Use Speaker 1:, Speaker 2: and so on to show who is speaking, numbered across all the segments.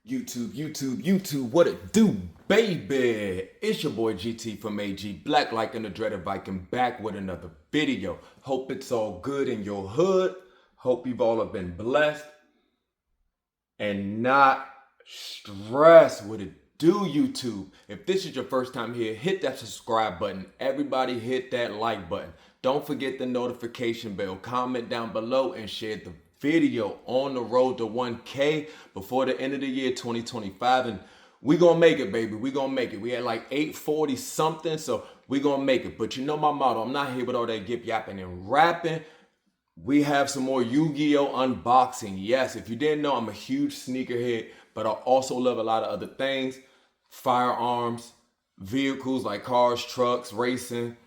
Speaker 1: YouTube, what it do, baby? It's your boy GT from AG, BlackLycan the Dreaded Viking, back with another video. Hope it's all good in your hood. Hope you've all have been blessed and not stressed. What it do, YouTube? If this is your first time here, hit that subscribe button. Everybody hit that like button. Don't forget the notification bell. Comment down below and share the video. On the road to 1K before the end of the year 2025, and we gonna make it, baby. We gonna make it. We had like 840 something, so we gonna make it. But you know my motto, I'm not here with all that yip yapping and rapping. We have some more Yu-Gi-Oh unboxing. Yes, if you didn't know, I'm a huge sneakerhead, but I also love a lot of other things. Firearms, vehicles like cars, trucks, racing.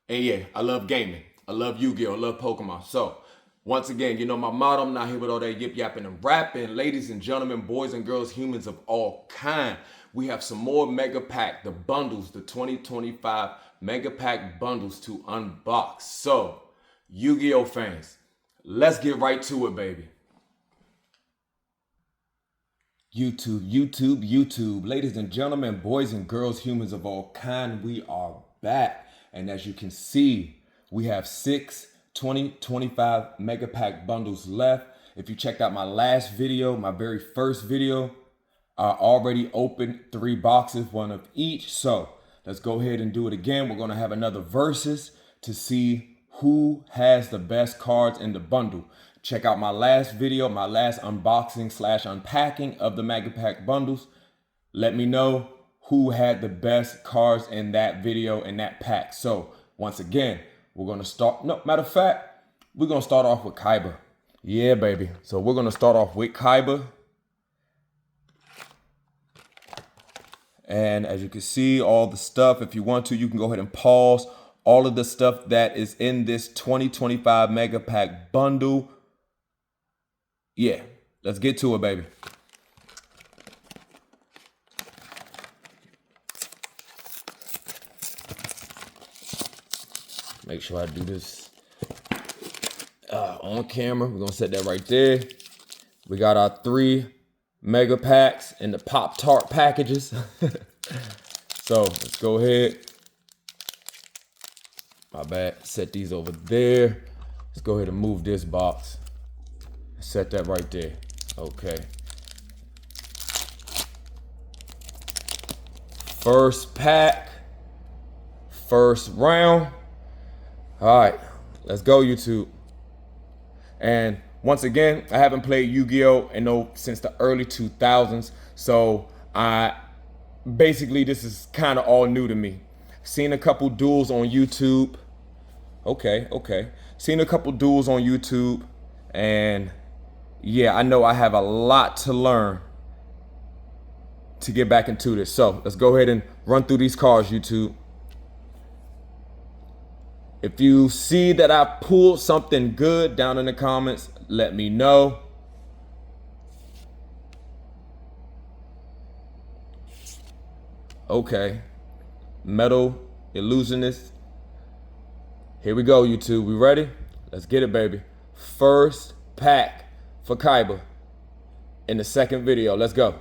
Speaker 1: And yeah, I love gaming. I love Yu-Gi-Oh, I love Pokemon. So once again, you know my motto, I'm not here with all that yip yapping and rapping. Ladies and gentlemen, boys and girls, humans of all kind, we have some more mega pack, the bundles, the 2025 mega pack bundles to unbox. So Yu-Gi-Oh fans, let's get right to it, baby. YouTube. Ladies and gentlemen, boys and girls, humans of all kind, we are back. And as you can see, we have 6 2025 mega pack bundles left. If you checked out my last video, my very first video, I already opened 3 boxes, one of each. So let's go ahead and do it again. We're going to have another versus to see who has the best cards in the bundle. Check out my last video, my last unboxing / unpacking of the mega pack bundles. Let me know who had the best cards in that video, in that pack. So once again, we're going to start. No, matter of fact, we're going to start off with Kaiba. Yeah, baby. So we're going to start off with Kaiba. And as you can see, all the stuff, if you want to, you can go ahead and pause all of the stuff that is in this 2025 mega pack bundle. Yeah, let's get to it, baby. Make sure I do this on camera. We're gonna set that right there. We got our 3 mega packs in the Pop-Tart packages. So let's go ahead. My bad, set these over there. Let's go ahead and move this box. Set that right there. Okay. First pack, first round. All right, let's go, YouTube. And once again, I haven't played Yu-Gi-Oh since the early 2000s. So basically this is kind of all new to me. Seen a couple duels on YouTube. Okay. Seen a couple duels on YouTube, and yeah, I know I have a lot to learn to get back into this. So let's go ahead and run through these cards, YouTube. If you see that I pulled something good down in the comments, let me know. Okay. Metal Illusionist. Here we go, YouTube. We ready? Let's get it, baby. First pack for Kaiba in the second video. Let's go.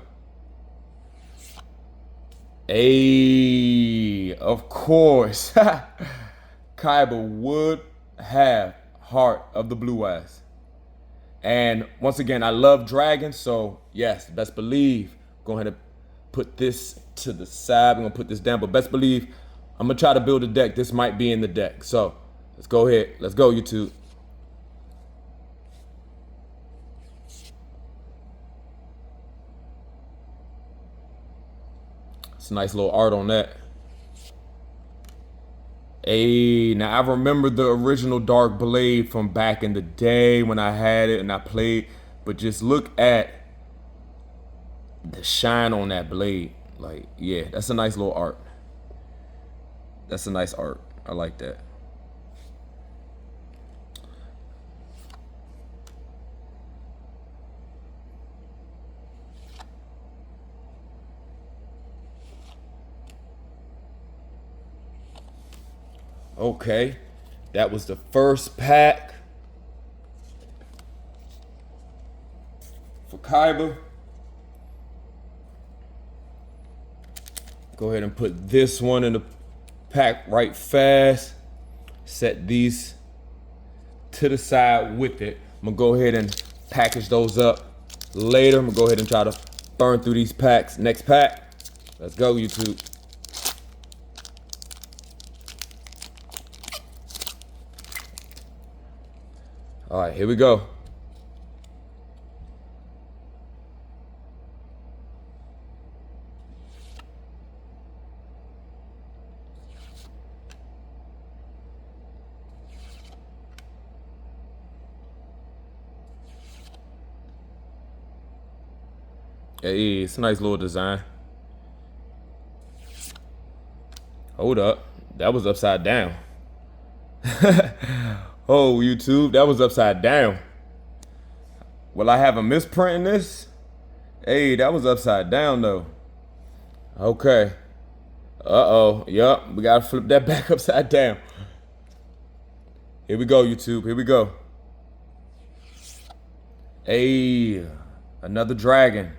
Speaker 1: Hey, of course. Kaiba would have Heart of the Blue Eyes. And once again, I love dragons, so yes, best believe. Go ahead and put this to the side. I'm gonna put this down, but best believe I'm gonna try to build a deck. This might be in the deck. So let's go ahead. Let's go, YouTube. It's a nice little art on that. Hey, now I remember the original Dark Blade from back in the day when I had it and I played, but just look at the shine on that blade. Like, yeah, that's a nice little art. That's a nice art. I like that. Okay, that was the first pack for Kaiba. Go ahead and put this one in the pack right fast. Set these to the side with it. I'm gonna go ahead and package those up later. I'm gonna go ahead and try to burn through these packs. Next pack. Let's go, YouTube. All right, here we go. Hey, it's a nice little design. Hold up, that was upside down. Oh, YouTube, that was upside down. Will I have a misprint in this? Hey, that was upside down though. Okay. Uh-oh, yup, we gotta flip that back upside down. Here we go, YouTube, here we go. Hey, another dragon.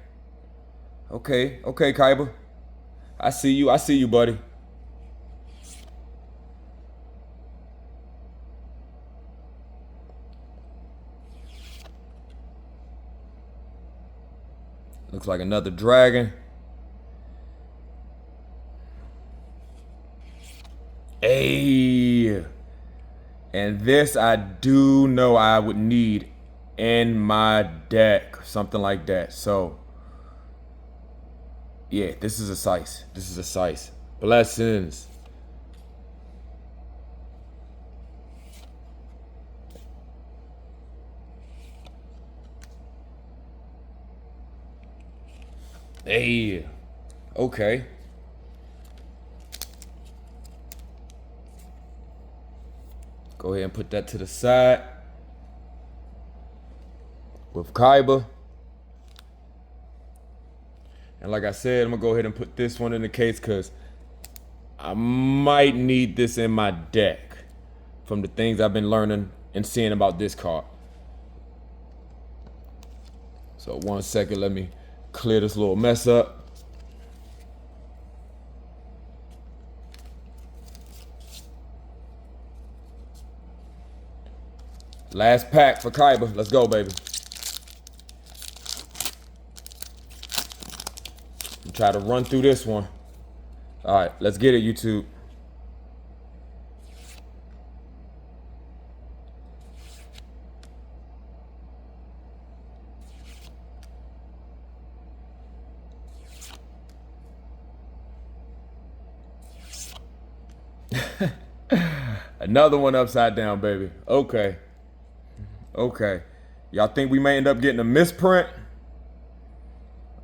Speaker 1: Okay, Kaiba. I see you, buddy. Looks like another dragon. Hey. And this I do know I would need in my deck. Something like that. So, yeah, this is a size. This is a size. Blessings. Hey. Okay. Go ahead and put that to the side. With Kaiba. And like I said, I'm gonna go ahead and put this one in the case because I might need this in my deck from the things I've been learning and seeing about this card. So 1 second, let me clear this little mess up. Last pack for Kaiba. Let's go, baby. Try to run through this one. All right, let's get it, YouTube. Another one upside down, baby. Okay. Y'all think we may end up getting a misprint?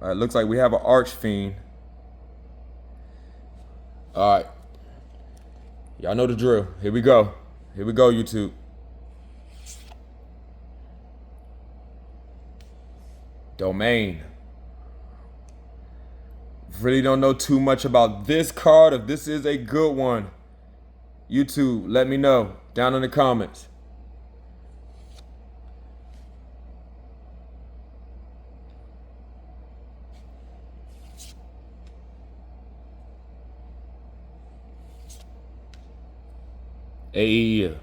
Speaker 1: All right, looks like we have an Archfiend. All right. Y'all know the drill. Here we go. Here we go, YouTube. Domain. Really don't know too much about this card. If this is a good one, YouTube, let me know down in the comments. Hey.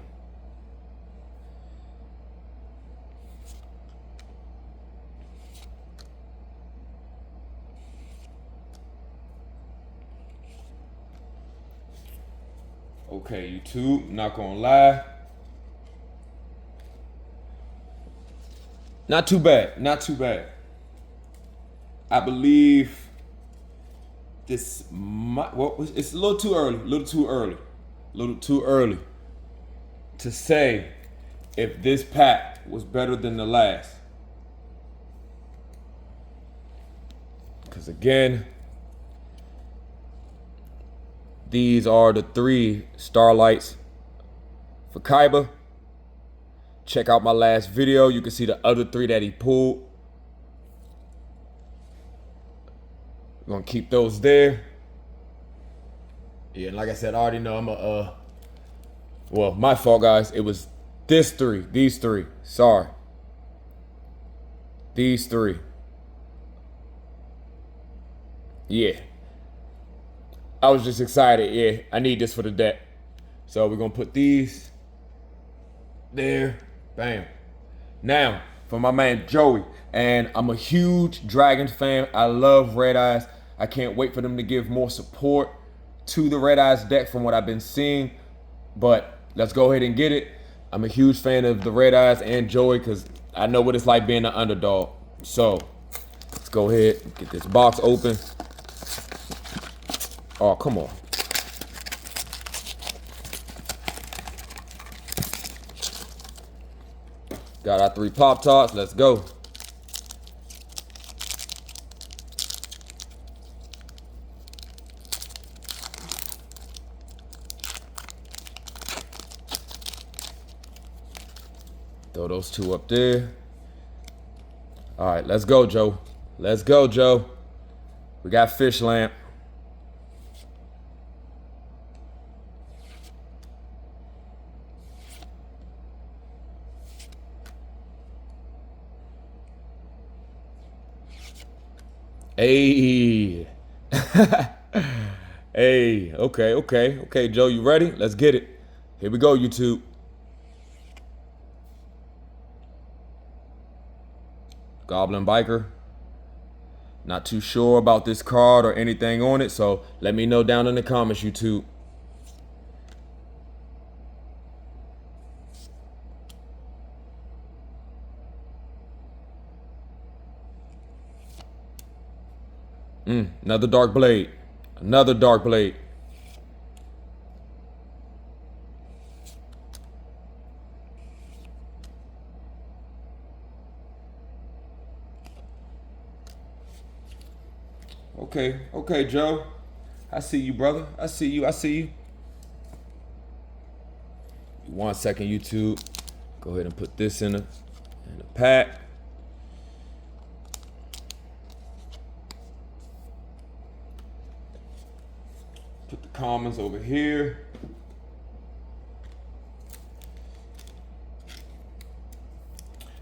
Speaker 1: Okay, YouTube, not gonna lie. Not too bad, not too bad. I believe this might, it's a little too early to say if this pack was better than the last. Because again, these are the 3 Starlights for Kaiba. Check out my last video. You can see the other 3 that he pulled. We're gonna keep those there. Yeah, and like I said, I already know I'm well, my fault, guys. It was these 3. Sorry. These 3. Yeah. I was just excited. Yeah, I need this for the deck. So we're gonna put these there. Bam. Now, for my man Joey, and I'm a huge Dragons fan. I love Red Eyes. I can't wait for them to give more support to the Red Eyes deck from what I've been seeing. But let's go ahead and get it. I'm a huge fan of the Red Eyes and Joey because I know what it's like being an underdog. So let's go ahead and get this box open. Oh, come on. Got our 3 Pop-Tarts. Let's go. Throw those 2 up there. All right, let's go, Joe. Let's go, Joe. We got Fish Lamp. Hey. Hey, okay, Joe, you ready? Let's get it. Here we go, YouTube. Goblin Biker. Not too sure about this card or anything on it, so let me know down in the comments, YouTube. Another Dark Blade. Another Dark Blade. Okay, Joe. I see you, brother. I see you. 1 second, YouTube. Go ahead and put this in a pack. Put the commons over here.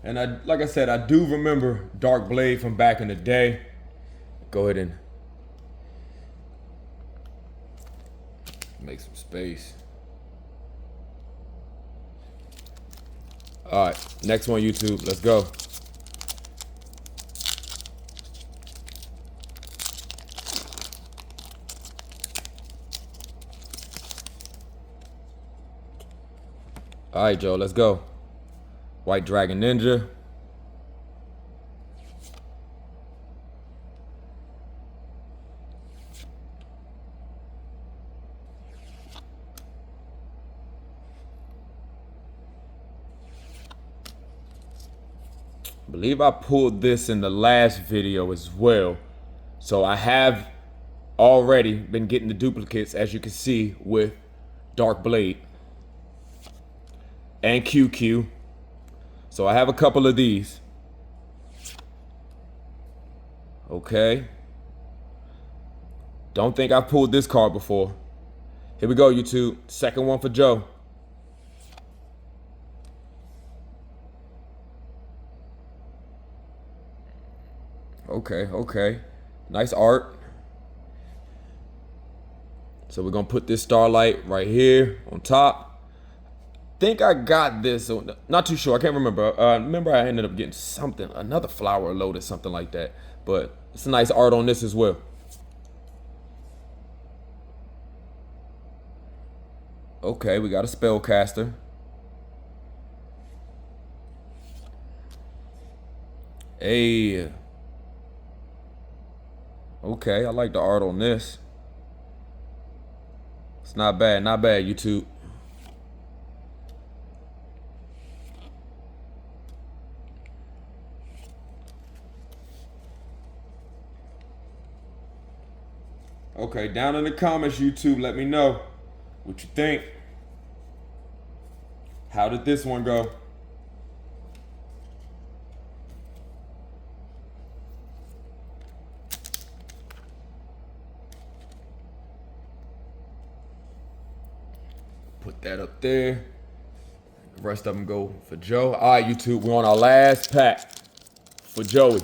Speaker 1: And like I said, I do remember Dark Blade from back in the day. Go ahead and make some space. All right, next one, YouTube. Let's go. All right, Joe, let's go. White Dragon Ninja. I believe I pulled this in the last video as well. So I have already been getting the duplicates, as you can see, with Dark Blade and QQ. So I have a couple of these. Okay. Don't think I've pulled this card before. Here we go, YouTube. Second one for Joe. Okay. Nice art. So we're gonna put this Starlight right here on top. Think I got this, not too sure, I can't remember. Remember I ended up getting something, another flower lotus, something like that. But it's a nice art on this as well. Okay, we got a spellcaster. Hey. Okay, I like the art on this. It's not bad, YouTube. Okay, down in the comments, YouTube, let me know what you think. How did this one go? Put that up there. The rest of them go for Joe. All right, YouTube, we're on our last pack for Joey.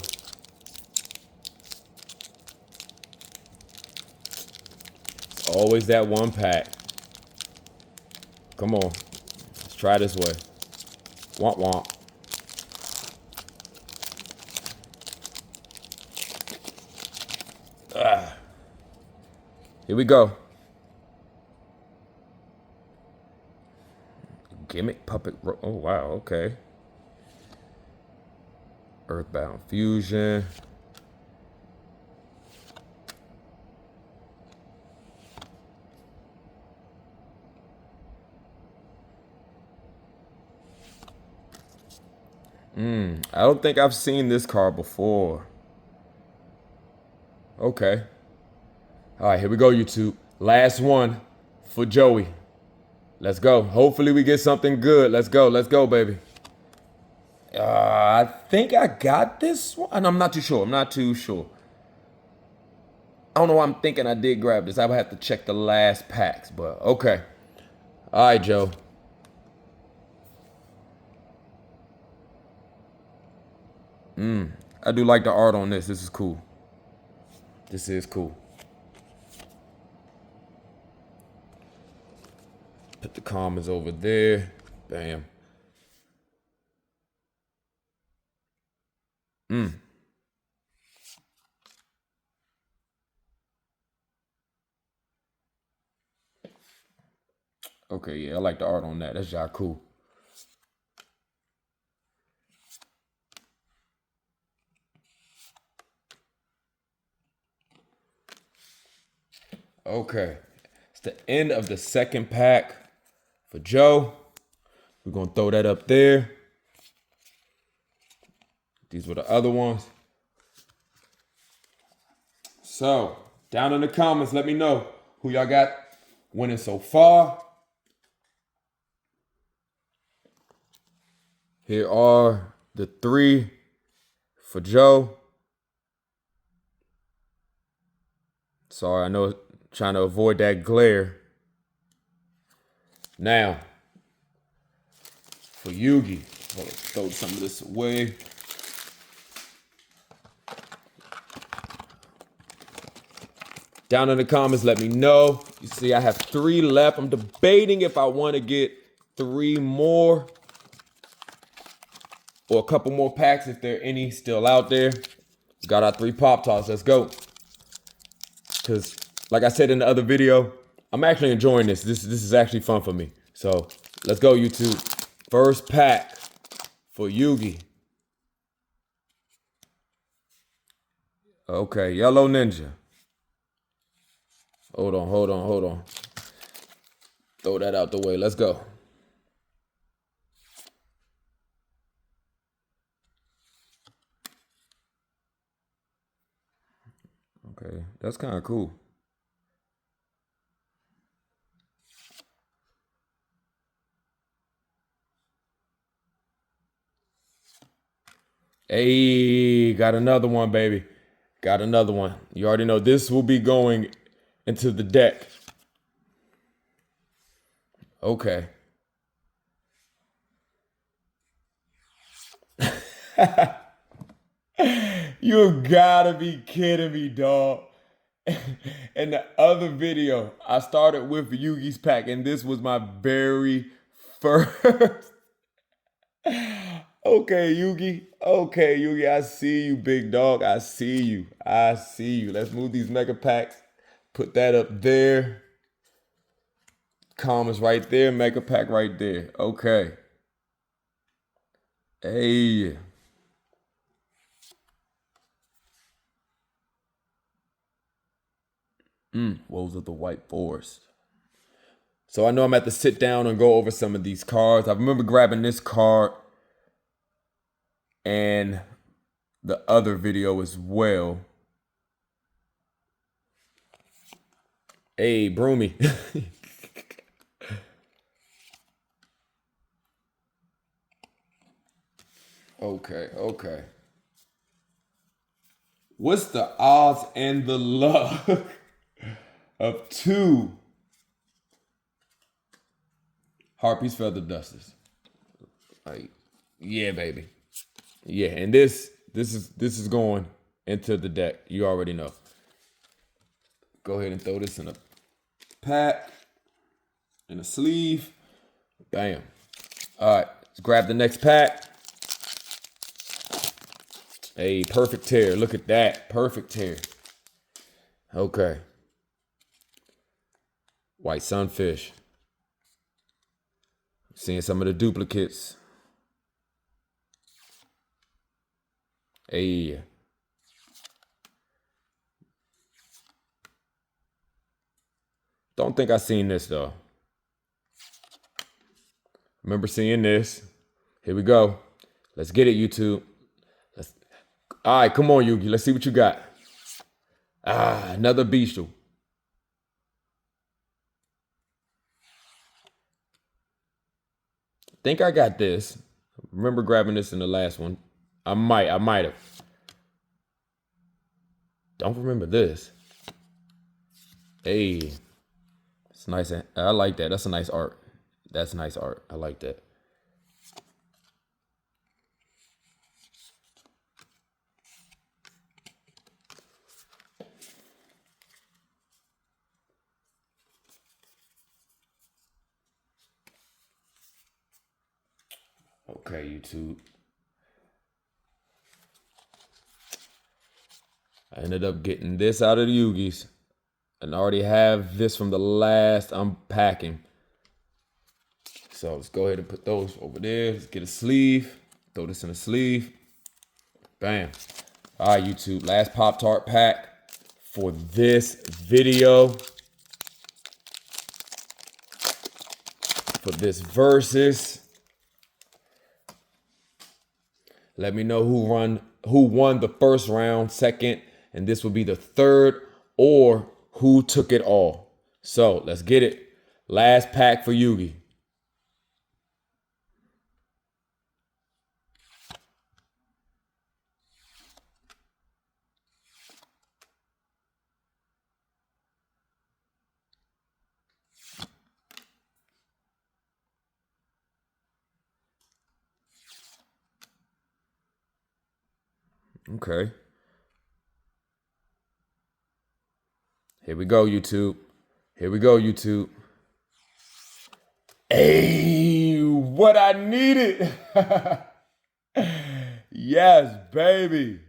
Speaker 1: Always that one pack. Come on. Let's try this way. Womp womp. Here we go. Gimmick puppet. Oh, wow. Okay. Earthbound Fusion. I don't think I've seen this card before. Okay. All right, here we go, YouTube. Last one for Joey. Let's go. Hopefully we get something good. Let's go, baby. I think I got this one. I'm not too sure. I don't know why I'm thinking I did grab this. I would have to check the last packs, but okay. All right, Joe. I do like the art on this. This is cool. This is cool. Put the commas over there. Bam. Okay, yeah, I like the art on that. That's y'all cool. Okay. It's the end of the second pack for Joe. We're going to throw that up there. These were the other ones. So, down in the comments, let me know who y'all got winning so far. Here are the 3 for Joe. Sorry, I know, trying to avoid that glare. Now, for Yugi, let's throw some of this away. Down in the comments, let me know. You see, I have 3 left. I'm debating if I want to get 3 more or a couple more packs if there are any still out there. Got our 3 Pop-Tarts. Let's go. Because, like I said in the other video, I'm actually enjoying this. This is actually fun for me. So, let's go, YouTube. First pack for Yugi. Okay, Yellow Ninja. Hold on. Throw that out the way. Let's go. Okay, that's kind of cool. Hey, got another one, baby. Got another one. You already know this will be going into the deck. Okay. You gotta be kidding me, dog. In the other video, I started with Yugi's pack, and this was my very first. Okay, Yugi. Okay, Yugi. I see you, big dog. I see you. Let's move these mega packs. Put that up there. Commas right there. Mega pack right there. Okay. Hey. Wolves of the White Forest. So I know I'm at to sit down and go over some of these cards. I remember grabbing this card and the other video as well. Hey, Broomy. Okay. What's the odds and the luck of 2 Harpy's Feather Dusters? Like, yeah, baby. Yeah, and this is going into the deck. You already know. Go ahead and throw this in a pack and a sleeve. Bam. All right, let's grab the next pack. Hey, perfect tear. Look at that. Perfect tear. Okay. White sunfish. Seeing some of the duplicates. Hey. Don't think I seen this though. Remember seeing this. Here we go. Let's get it, YouTube. All right, come on, Yugi. Let's see what you got. Another bestial. Think I got this. Remember grabbing this in the last one. I might have. Don't remember this. Hey. It's nice. I like that. That's a nice art. That's nice art. I like that. Okay, YouTube. I ended up getting this out of the Yugi's. And I already have this from the last unpacking. So let's go ahead and put those over there. Let's get a sleeve. Throw this in a sleeve. Bam. All right, YouTube. Last Pop-Tart pack for this video. For this versus. Let me know who won the first round, second, and this will be the third, or who took it all. So let's get it. Last pack for Yugi. Okay. Here we go, YouTube. Here we go, YouTube. Hey, what I needed. Yes, baby.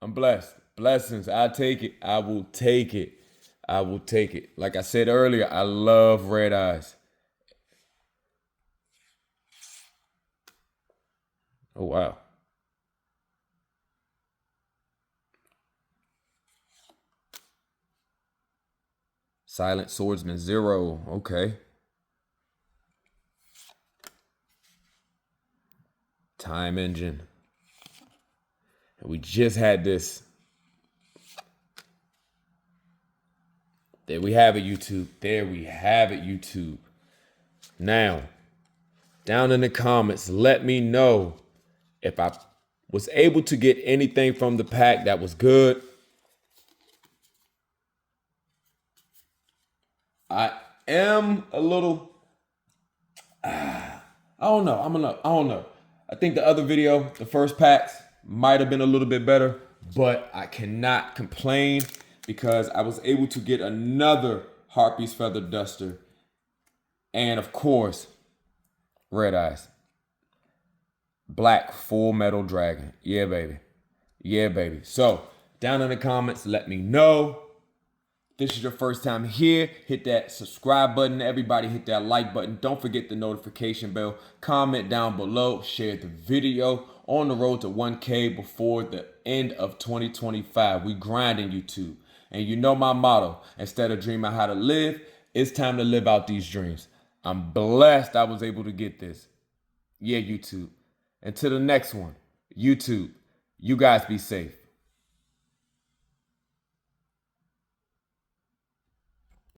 Speaker 1: I'm blessed. Blessings. I'll take it. I will take it. I will take it. Like I said earlier, I love red eyes. Oh, wow. Silent Swordsman 0. Okay. Time Engine. And we just had this. There we have it, YouTube. There we have it, YouTube. Now, down in the comments, let me know if I was able to get anything from the pack that was good. I am a little, I don't know. I don't know. I think the other video, the first packs, might have been a little bit better, but I cannot complain because I was able to get another Harpy's Feather Duster. And of course, red eyes. Black Full Metal Dragon. Yeah, baby. Yeah, baby. So down in the comments, let me know. This is your first time here, hit that subscribe button. Everybody hit that like button. Don't forget the notification bell. Comment down below. Share the video. On the road to 1K before the end of 2025. We grinding, YouTube. And you know my motto. Instead of dreaming how to live, it's time to live out these dreams. I'm blessed I was able to get this. Yeah, YouTube. Until the next one, YouTube, you guys be safe.